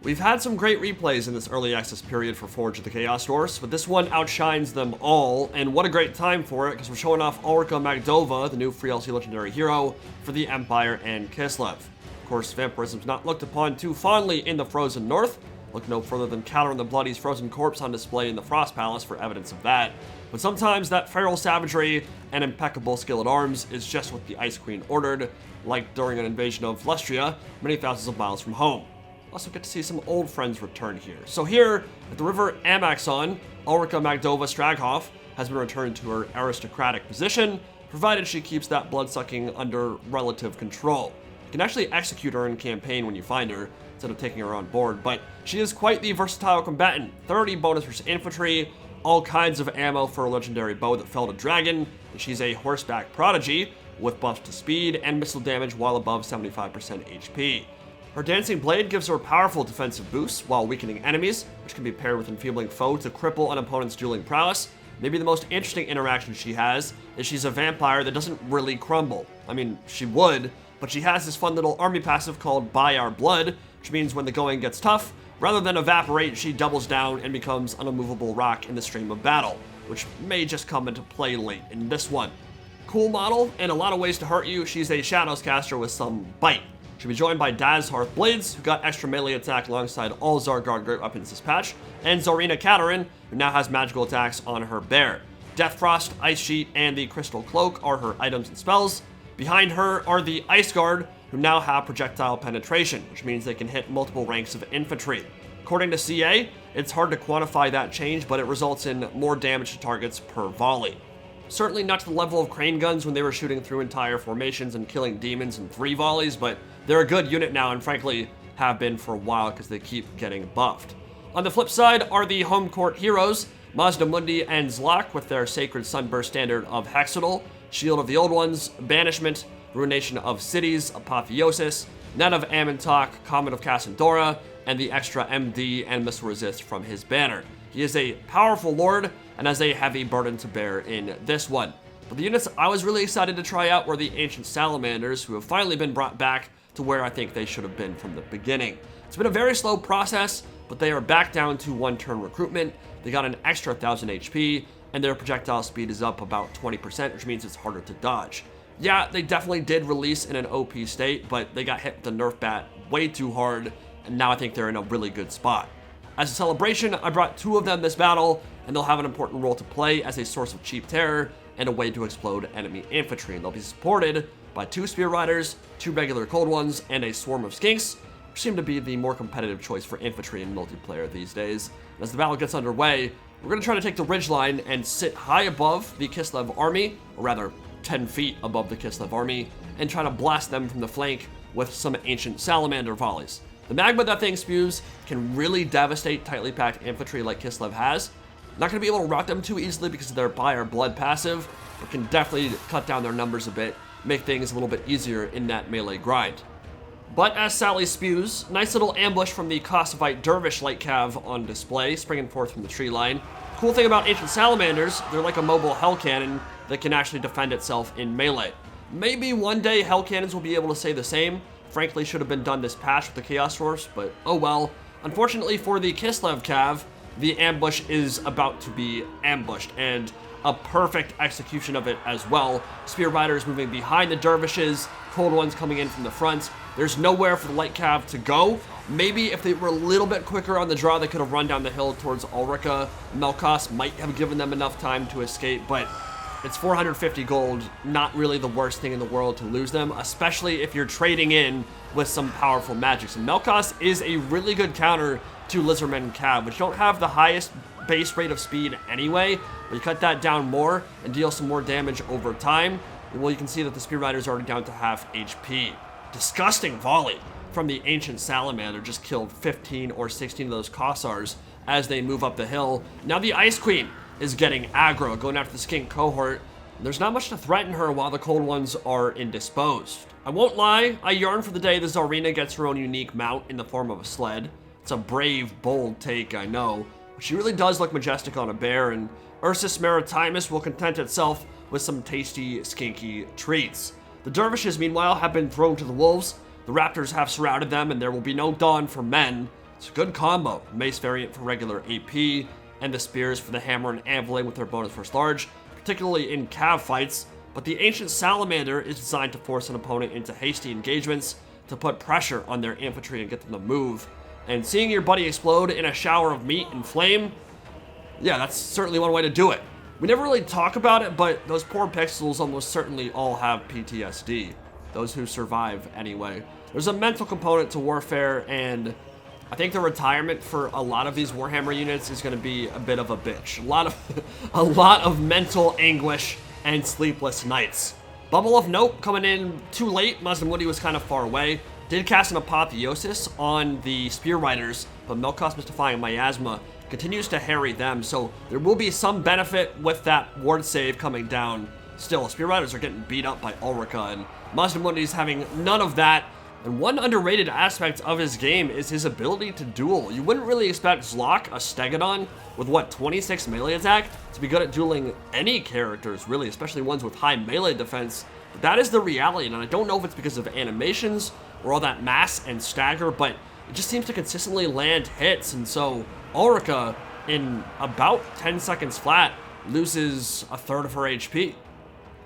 We've had some great replays in this early access period for Forge of the Chaos Dwarfs, but this one outshines them all, and what a great time for it, because we're showing off Ulrika Magdova, the new FLC Legendary Hero, for the Empire and Kislev. Of course, vampirism's not looked upon too fondly in the Frozen North. Look no further than Counter and the Bloody's frozen corpse on display in the Frost Palace for evidence of that. But sometimes that feral savagery and impeccable skill at arms is just what the Ice Queen ordered, like during an invasion of Lustria, many thousands of miles from home. Also get to see some old friends return here. So here, at the River Amaxon, Ulrika Magdova Straghoff has been returned to her aristocratic position, provided she keeps that blood-sucking under relative control. You can actually execute her in campaign when you find her, instead of taking her on board, but she is quite the versatile combatant. 30 bonus versus infantry, all kinds of ammo for a legendary bow that felled a dragon, and she's a horseback prodigy, with buffs to speed and missile damage while above 75% HP. Her Dancing Blade gives her powerful defensive boosts while weakening enemies, which can be paired with Enfeebling Foe to cripple an opponent's dueling prowess. Maybe the most interesting interaction she has is she's a vampire that doesn't really crumble. I mean, she would, but she has this fun little army passive called Buy Our Blood, which means when the going gets tough, rather than evaporate, she doubles down and becomes an immovable rock in the stream of battle, which may just come into play late in this one. Cool model, and a lot of ways to hurt you. She's a Shadows caster with some bite. She'll be joined by Daz Hearth Blades, who got extra melee attack alongside all Zargard great weapons this patch, and Zarina Katerin, who now has magical attacks on her bear. Death Frost, Ice Sheet, and the Crystal Cloak are her items and spells. Behind her are the Ice Guard, who now have projectile penetration, which means they can hit multiple ranks of infantry. According to CA, it's hard to quantify that change, but it results in more damage to targets per volley. Certainly not to the level of crane guns when they were shooting through entire formations and killing demons in 3 volleys, but they're a good unit now and frankly have been for a while because they keep getting buffed. On the flip side are the home court heroes, Mazdamundi and Zlak with their Sacred Sunburst standard of Hexadal, Shield of the Old Ones, Banishment, Ruination of Cities, Apotheosis, Net of Amontok, Comet of Cassandora, and the extra MD and Missile Resist from his banner. He is a powerful lord and has a heavy burden to bear in this one. But the units I was really excited to try out were the Ancient Salamanders, who have finally been brought back to where I think they should have been from the beginning. It's been a very slow process, but they are back down to 1-turn recruitment. They got an extra 1,000 HP, and their projectile speed is up about 20%, which means it's harder to dodge. Yeah, they definitely did release in an OP state, but they got hit with the Nerf bat way too hard, and now I think they're in a really good spot. As a celebration, I brought 2 of them this battle, and they'll have an important role to play as a source of cheap terror and a way to explode enemy infantry. And they'll be supported by 2 Spear Riders, 2 regular Cold Ones, and a swarm of Skinks, which seem to be the more competitive choice for infantry in multiplayer these days. And as the battle gets underway, we're going to try to take the ridgeline and sit high above the Kislev army, or rather 10 feet above the Kislev army, and try to blast them from the flank with some Ancient Salamander volleys. The magma that thing spews can really devastate tightly packed infantry like Kislev has. Not going to be able to rock them too easily because of their Buy Our Blood passive, but can definitely cut down their numbers a bit, make things a little bit easier in that melee grind. But as Sally spews, nice little ambush from the Kossovite Dervish Light Cav on display, springing forth from the tree line. Cool thing about Ancient Salamanders, they're like a mobile Hell Cannon that can actually defend itself in melee. Maybe one day Hell Cannons will be able to say the same. Frankly, should have been done this patch with the Chaos Dwarfs, but oh well. Unfortunately for the Kislev Cav, the ambush is about to be ambushed, and a perfect execution of it as well. Spear Riders moving behind the Dervishes, Cold Ones coming in from the front. There's nowhere for the Light Cav to go. Maybe if they were a little bit quicker on the draw, they could have run down the hill towards Ulrika. Melkos might have given them enough time to escape, but it's 450 gold, not really the worst thing in the world to lose them, especially if you're trading in with some powerful magics. And Melkos is a really good counter to Lizardmen and Cav, which don't have the highest base rate of speed anyway, but you cut that down more and deal some more damage over time. Well, you can see that the Spear Rider's already down to half HP. Disgusting volley from the Ancient Salamander, just killed 15 or 16 of those Kossars as they move up the hill. Now the Ice Queen is getting aggro, going after the Skink cohort. There's not much to threaten her while the Cold Ones are indisposed. I won't lie, I yearn for the day the Zarina gets her own unique mount in the form of a sled. It's a brave, bold take, I know, but she really does look majestic on a bear, and Ursus Maritimus will content itself with some tasty, skinky treats. The Dervishes, meanwhile, have been thrown to the wolves. The Raptors have surrounded them, and there will be no dawn for men. It's a good combo. Mace variant for regular AP, and the spears for the hammer and anviling with their bonus first large, particularly in cav fights. But the Ancient Salamander is designed to force an opponent into hasty engagements to put pressure on their infantry and get them to move. And seeing your buddy explode in a shower of meat and flame, yeah, that's certainly one way to do it. We never really talk about it, but those poor pixels almost certainly all have PTSD. Those who survive, anyway. There's a mental component to warfare, and I think the retirement for a lot of these Warhammer units is going to be a bit of a bitch. A lot of mental anguish and sleepless nights. Bubble of note coming in too late. Mazdamundi was kind of far away. Did cast an Apotheosis on the Spear Riders, but Melkoth's Mystifying Miasma continues to harry them, so there will be some benefit with that ward save coming down. Still, Spear Riders are getting beat up by Ulrika, and Mazdamundi's having none of that. And one underrated aspect of his game is his ability to duel. You wouldn't really expect Zlok, a Stegodon, with what, 26 melee attack, to be good at dueling any characters, really, especially ones with high melee defense. But that is the reality, and I don't know if it's because of animations or all that mass and stagger, but it just seems to consistently land hits, and so Ulrika, in about 10 seconds flat, loses a third of her HP.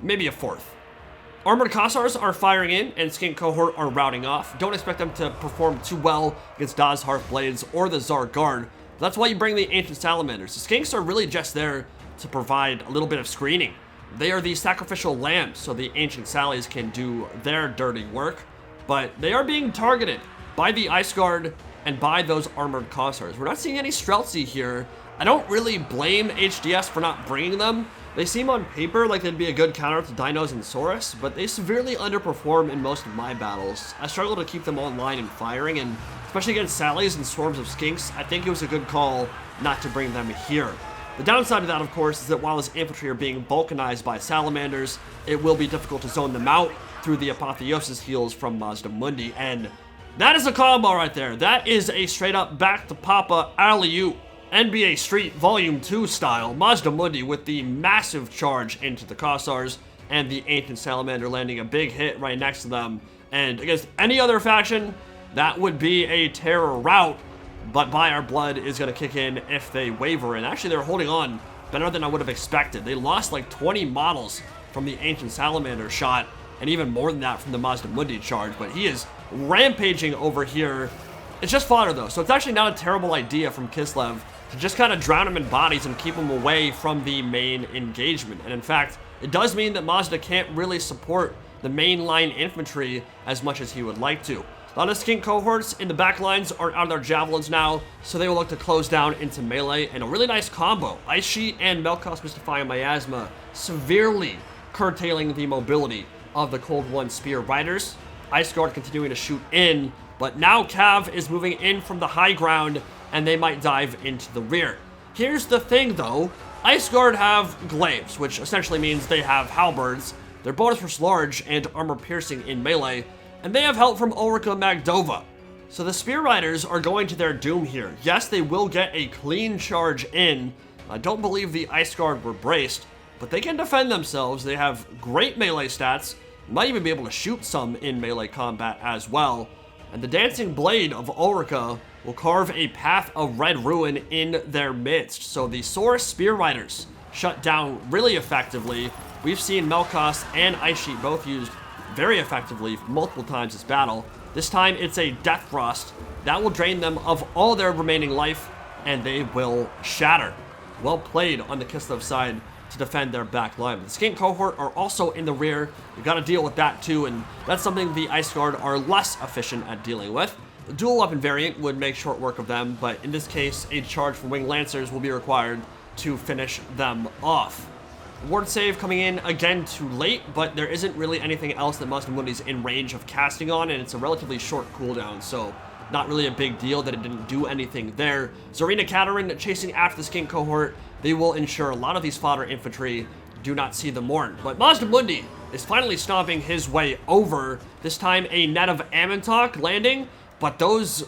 Maybe a fourth. Armored Kossars are firing in, and Skink Cohort are routing off. Don't expect them to perform too well against Daz Hearth Blades or the Zar Guard. That's why you bring the Ancient Salamanders. The Skinks are really just there to provide a little bit of screening. They are the sacrificial lambs, so the Ancient Sallies can do their dirty work, but they are being targeted by the Ice Guard and by those Armored Kossars. We're not seeing any Streltsy here. I don't really blame HDS for not bringing them. They seem on paper like they'd be a good counter to Dinos and Saurus, but they severely underperform in most of my battles. I struggle to keep them online and firing, and especially against Sallies and swarms of Skinks, I think it was a good call not to bring them here. The downside of that, of course, is that while his infantry are being balkanized by Salamanders, it will be difficult to zone them out through the Apotheosis heals from Mazdamundi, and that is a combo right there. That is a straight up back to Papa alley-oop. NBA Street Volume 2 style, Mazdamundi with the massive charge into the Kossars, and the Ancient Salamander landing a big hit right next to them. And against any other faction, that would be a terror rout, but By Our Blood is going to kick in if they waver, and actually they're holding on better than I would have expected. They lost like 20 models from the Ancient Salamander shot, and even more than that from the Mazdamundi charge, but he is rampaging over here. It's just fodder though, so it's actually not a terrible idea from Kislev to just kind of drown him in bodies and keep him away from the main engagement. And in fact, it does mean that Mazda can't really support the mainline infantry as much as he would like to. A lot of Skink cohorts in the back lines are out of their javelins now, so they will look to close down into melee, and a really nice combo. Ice Sheet and Melkoth's Mystifying Miasma severely curtailing the mobility of the Cold One Spear Riders. Ice Guard continuing to shoot in, but now Cav is moving in from the high ground, and they might dive into the rear. Here's the thing though, Ice Guard have glaives, which essentially means they have halberds. They're bonus first large and armor piercing in melee, and they have help from Ulrika Magdova. So the Spear Riders are going to their doom here. Yes, they will get a clean charge in. I don't believe the Ice Guard were braced, but they can defend themselves. They have great melee stats, might even be able to shoot some in melee combat as well. And the Dancing Blade of Ulrika will carve a path of red ruin in their midst. So the Saurus Spear Riders shut down really effectively. We've seen Melkoth and Ice Sheet both used very effectively multiple times this battle. This time it's a Death Frost that will drain them of all their remaining life, and they will shatter. Well played on the Kislev side to defend their back line. The Skink cohort are also in the rear. You got to deal with that too, and that's something the Ice Guard are less efficient at dealing with. The dual weapon variant would make short work of them, but in this case, a charge from Winged Lancers will be required to finish them off. Ward save coming in again too late, but there isn't really anything else that Mazdamundi's in range of casting on, and it's a relatively short cooldown, so not really a big deal that it didn't do anything there. Zarina Katerin chasing after the Skink cohort. They will ensure a lot of these fodder infantry do not see the morn. But Mazdamundi is finally stomping his way over. This time a net of Amontok landing, but those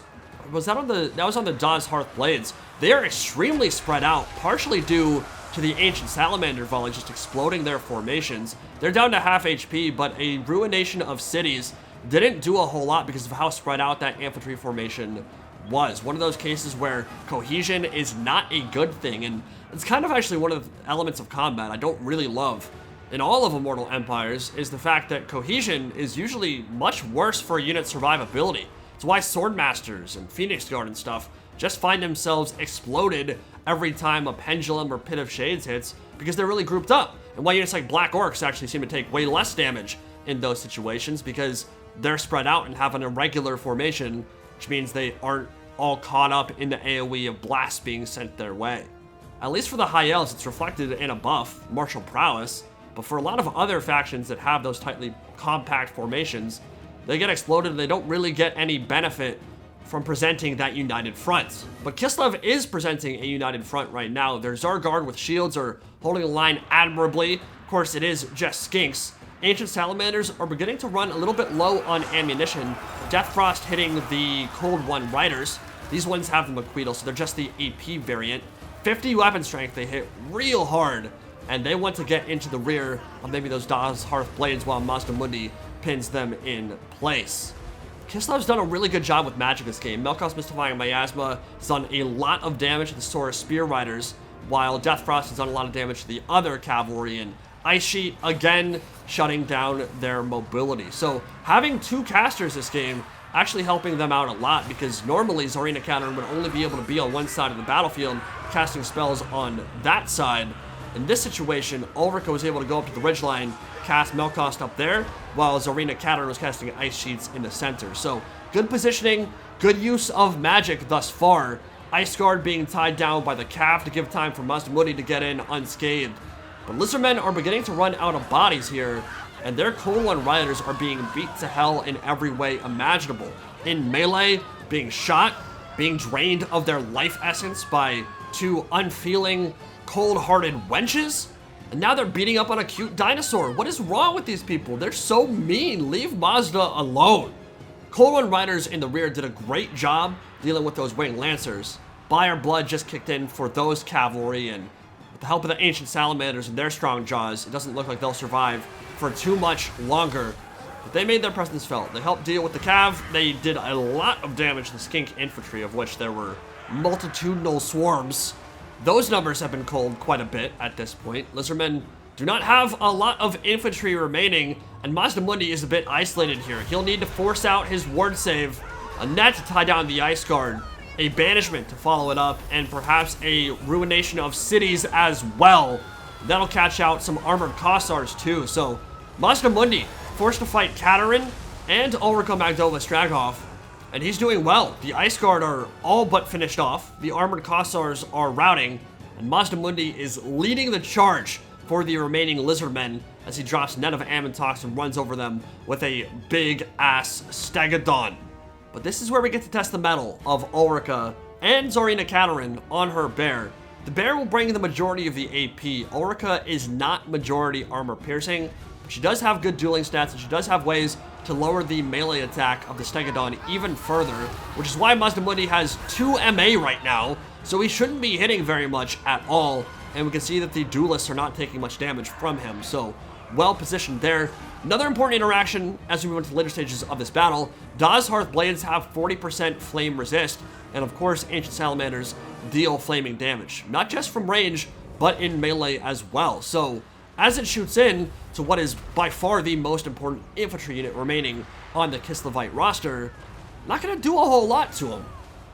was that was on the Daz Hearth Blades. They are extremely spread out, partially due to the Ancient Salamander volley just exploding their formations. They're down to half HP, but a ruination of cities didn't do a whole lot because of how spread out that infantry formation was. One of those cases where cohesion is not a good thing, and it's kind of actually one of the elements of combat I don't really love in all of Immortal Empires, is the fact that cohesion is usually much worse for unit survivability. It's why Swordmasters and Phoenix Guard and stuff just find themselves exploded every time a Pendulum or Pit of Shades hits, because they're really grouped up. And why units like Black Orcs actually seem to take way less damage in those situations, because they're spread out and have an irregular formation, which means they aren't all caught up in the AoE of blasts being sent their way. At least for the High Elves, it's reflected in a buff, Martial Prowess, but for a lot of other factions that have those tightly compact formations, they get exploded and they don't really get any benefit from presenting that united front. But Kislev is presenting a united front right now. Their Zarguard with shields are holding the line admirably. Of course, it is just skinks. Ancient Salamanders are beginning to run a little bit low on ammunition. Deathfrost hitting the Cold One Riders. These ones have the Maqueedle, so they're just the AP variant. 50 weapon strength, they hit real hard, and they want to get into the rear of maybe those Daz Hearth Blades while Mazdamundi pins them in place. Kislev's done a really good job with magic this game. Melkoth's Mystifying Miasma has done a lot of damage to the Saurus Spear Riders, while Deathfrost has done a lot of damage to the other cavalry, and Ice Sheet, again, shutting down their mobility. So having two casters this game actually helping them out a lot, because normally Zarina Caterin would only be able to be on one side of the battlefield, casting spells on that side. In this situation, Ulrika was able to go up to the ridgeline, cast Melkoth up there, while Zarina Caterin was casting Ice Sheets in the center. So good positioning, good use of magic thus far. Ice Guard being tied down by the Cav to give time for Mazdamundi to get in unscathed. But Lizardmen are beginning to run out of bodies here, and their Cold One Riders are being beat to hell in every way imaginable. In melee, being shot, being drained of their life essence by two unfeeling, cold-hearted wenches, and now they're beating up on a cute dinosaur. What is wrong with these people? They're so mean. Leave Mazda alone. Cold One Riders in the rear did a great job dealing with those Winged Lancers. Buyer Blood just kicked in for those cavalry, and with the help of the Ancient Salamanders and their strong jaws, it doesn't look like they'll survive for too much longer. But they made their presence felt. They helped deal with the Cav. They did a lot of damage to the Skink Infantry, of which there were multitudinal swarms. Those numbers have been culled quite a bit at this point. Lizardmen do not have a lot of infantry remaining, and Mazdamundi is a bit isolated here. He'll need to force out his ward save, a net to tie down the Ice Guard, a banishment to follow it up, and perhaps a ruination of cities as well. That'll catch out some armored Kossars too. So Mazdamundi forced to fight Caterin and Ulrika Magdova Straghoff, and he's doing well. The Ice Guard are all but finished off. The armored Kossars are routing, and Mazdamundi is leading the charge for the remaining Lizardmen as he drops Net of Ammontox and runs over them with a big-ass Stegodon. But this is where we get to test the mettle of Ulrika and Zarina Caterin on her bear. The bear will bring the majority of the AP. Ulrika is not majority armor piercing, but she does have good dueling stats, and she does have ways to lower the melee attack of the Stegodon even further, which is why Mazdamundi has 2 MA right now, so he shouldn't be hitting very much at all, and we can see that the duelists are not taking much damage from him, so well positioned there. Another important interaction as we move into the later stages of this battle, Daz Hearth Blades have 40% flame resist, and of course Ancient Salamanders deal flaming damage, not just from range, but in melee as well. So as it shoots in to what is by far the most important infantry unit remaining on the Kislevite roster, not going to do a whole lot to him.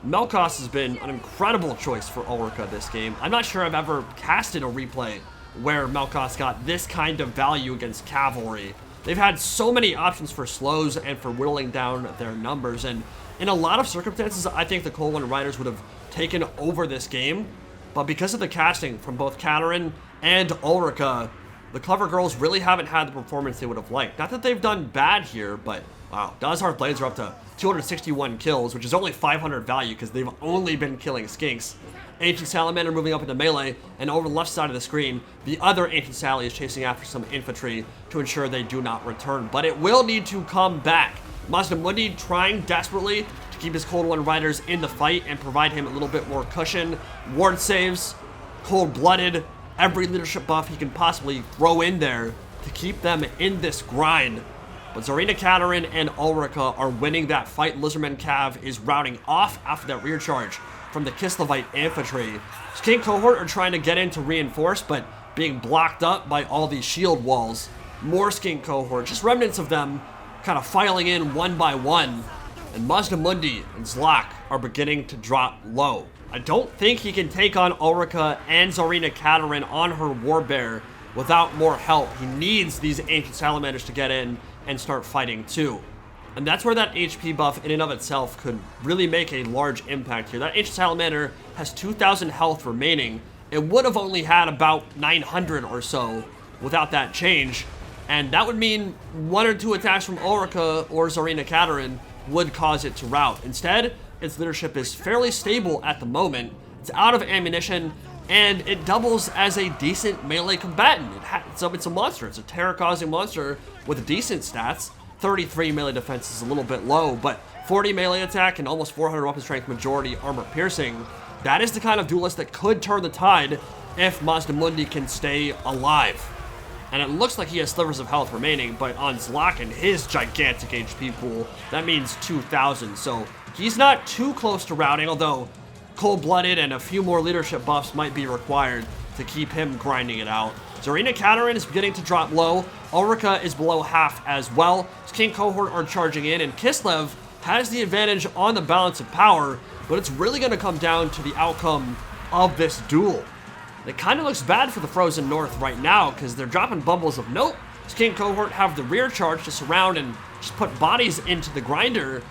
Melkoth has been an incredible choice for Ulrika this game. I'm not sure I've ever casted a replay where Melkoth got this kind of value against cavalry. They've had so many options for slows and for whittling down their numbers, and in a lot of circumstances, I think the Cold One Riders would have taken over this game, but because of the casting from both Caterin and Ulrika, the Clever Girls really haven't had the performance they would have liked. Not that they've done bad here, but wow, Daz Hearth Blades are up to 261 kills, which is only 500 value because they've only been killing skinks. Ancient Salamander moving up into melee, and over the left side of the screen, the other Ancient Sally is chasing after some infantry to ensure they do not return, but it will need to come back. Mazdamundi trying desperately to keep his Cold One Riders in the fight and provide him a little bit more cushion. Ward saves, cold-blooded, every leadership buff he can possibly throw in there to keep them in this grind. But Zarina Katerin and Ulrika are winning that fight. Lizardmen Cav is routing off after that rear charge from the Kislevite infantry. Skink Cohort are trying to get in to reinforce, but being blocked up by all these shield walls. More Skink Cohort, just remnants of them, kind of filing in one by one. And Mazdamundi and Zlak are beginning to drop low. I don't think he can take on Ulrika and Zarina Katerin on her Warbear without more help. He needs these Ancient Salamanders to get in and start fighting too. And that's where that HP buff in and of itself could really make a large impact here. That Ancient Salamander has 2,000 health remaining. It would have only had about 900 or so without that change. And that would mean 1 or 2 attacks from Ulrika or Zarina Katerin would cause it to rout. Instead, its leadership is fairly stable at the moment. It's out of ammunition, and it doubles as a decent melee combatant. It's a monster. It's a terror-causing monster with decent stats. 33 melee defense is a little bit low, but 40 melee attack and almost 400 weapon strength, majority armor piercing. That is the kind of duelist that could turn the tide if Mazdamundi can stay alive. And it looks like he has slivers of health remaining, but on Zlak and his gigantic HP pool, that means 2,000. So he's not too close to routing, although cold-blooded and a few more leadership buffs might be required to keep him grinding it out. Zarina Katerin is beginning to drop low. Ulrika is below half as well. King Cohort are charging in, and Kislev has the advantage on the balance of power, but it's really going to come down to the outcome of this duel. It kind of looks bad for the Frozen North right now because they're dropping bumbles of nope. King Cohort have the rear charge to surround and just put bodies into the grinder.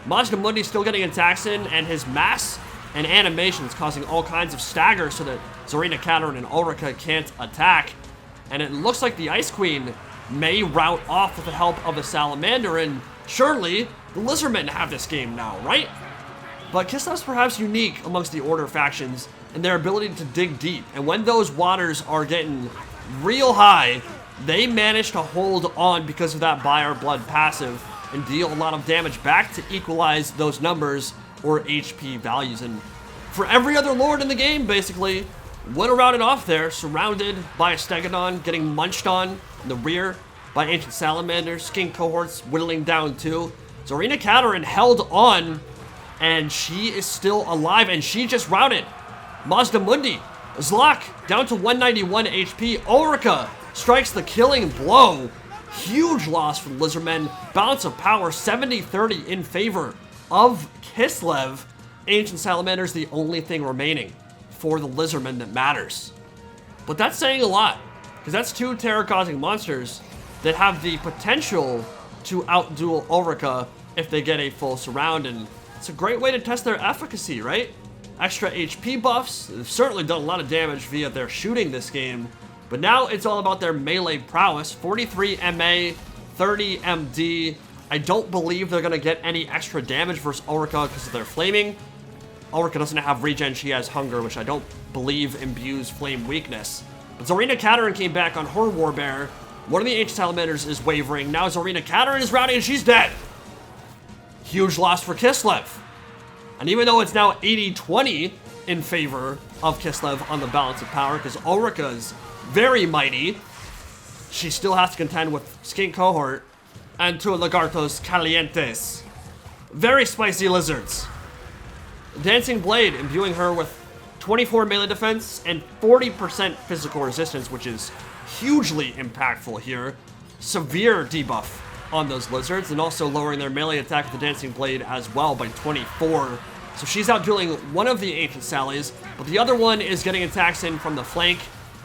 Mazdamundi still getting attacks in, and his mass and animations causing all kinds of stagger so that Zarina Katerin and Ulrika can't attack. And it looks like the Ice Queen may rout off with the help of the Salamander, and surely the Lizardmen have this game now, right? But Kislev's perhaps unique amongst the Order factions in their ability to dig deep, and when those waters are getting real high, they manage to hold on because of that Buy Our Blood passive and deal a lot of damage back to equalize those numbers or HP values. And for every other lord in the game, basically, would have routed off there, surrounded by a Stegodon, getting munched on in the rear by Ancient Salamanders, Skink Cohorts whittling down too. Zarina Katerin held on, and she is still alive, and she just routed Mazdamundi. Zlak down to 191 HP. Ulrika strikes the killing blow. Huge loss for the Lizardmen. Balance of power 70-30 in favor of Kislev. Ancient Salamander's the only thing remaining for the Lizardmen that matters. But that's saying a lot, because that's 2 terror-causing monsters that have the potential to outduel Ulrika if they get a full surround, and it's a great way to test their efficacy, right? Extra HP buffs. They've certainly done a lot of damage via their shooting this game, but now it's all about their melee prowess. 43 MA, 30 MD. I don't believe they're going to get any extra damage versus Ulrika because of their flaming. Ulrika doesn't have regen, she has hunger, which I don't believe imbues flame weakness. But Zarina Katerin came back on her Warbear. One of the Ancient Salamanders is wavering. Now Zarina Katerin is routing and she's dead. Huge loss for Kislev. And even though it's now 80-20 in favor of Kislev on the balance of power, because Ulrika's very mighty, she still has to contend with Skink Cohort and 2 Lagartos Calientes. Very spicy lizards. Dancing Blade imbuing her with 24 melee defense and 40% physical resistance, which is hugely impactful here. Severe debuff on those lizards, and also lowering their melee attack with the Dancing Blade as well by 24. So she's outdueling one of the Ancient Sallies, but the other one is getting attacks in from the flank.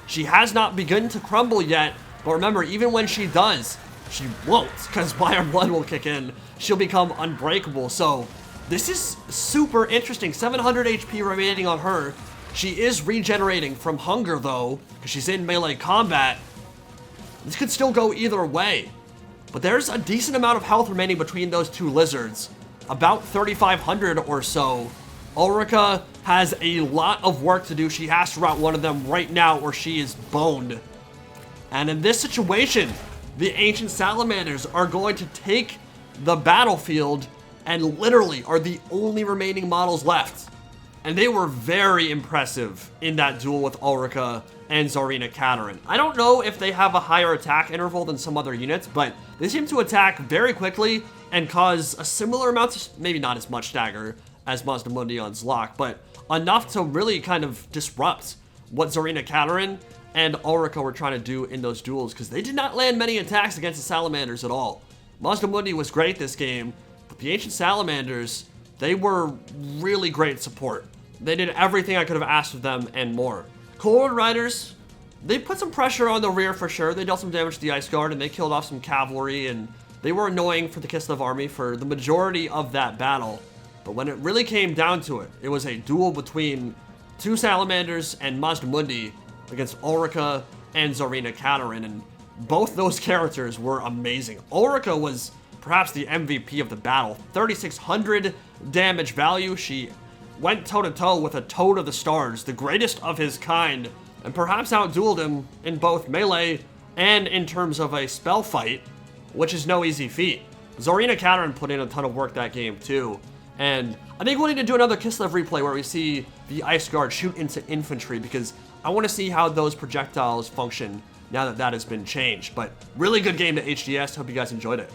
She has not begun to crumble yet, but remember, even when she does, she won't, because Buy Our Blood will kick in. She'll become unbreakable, so this is super interesting. 700 HP remaining on her. She is regenerating from hunger, though, because she's in melee combat. This could still go either way, but there's a decent amount of health remaining between those 2 lizards. About 3,500 or so. Ulrika has a lot of work to do. She has to rout one of them right now or she is boned. And in this situation, the Ancient Salamanders are going to take the battlefield and literally are the only remaining models left. and they were very impressive in that duel with Ulrika and Tsarina Katerin. I don't know if they have a higher attack interval than some other units, but they seem to attack very quickly and cause a similar amount of, maybe not as much stagger as Mazdamundi on Zlok, but enough to really kind of disrupt what Tsarina Katerin and Ulrika were trying to do in those duels, because they did not land many attacks against the Salamanders at all. Mazdamundi was great this game, but the Ancient Salamanders, they were really great support. They did everything I could have asked of them and more. Cold Riders, they put some pressure on the rear for sure. They dealt some damage to the Ice Guard, and they killed off some cavalry, and they were annoying for the Kislev army for the majority of that battle. But when it really came down to it, it was a duel between two Salamanders and Mazdamundi against Ulrika and Tsarina Katerin, and both those characters were amazing. Ulrika was perhaps the MVP of the battle. 3,600 damage value. She went toe-to-toe with a Toad of the Stars, the greatest of his kind, and perhaps outdueled him in both melee and in terms of a spell fight, which is no easy feat. Tsarina Katerin put in a ton of work that game too, and I think we'll need to do another Kislev replay where we see the Ice Guard shoot into infantry, because I want to see how those projectiles function now that that has been changed. But really good game to HDS. Hope you guys enjoyed it.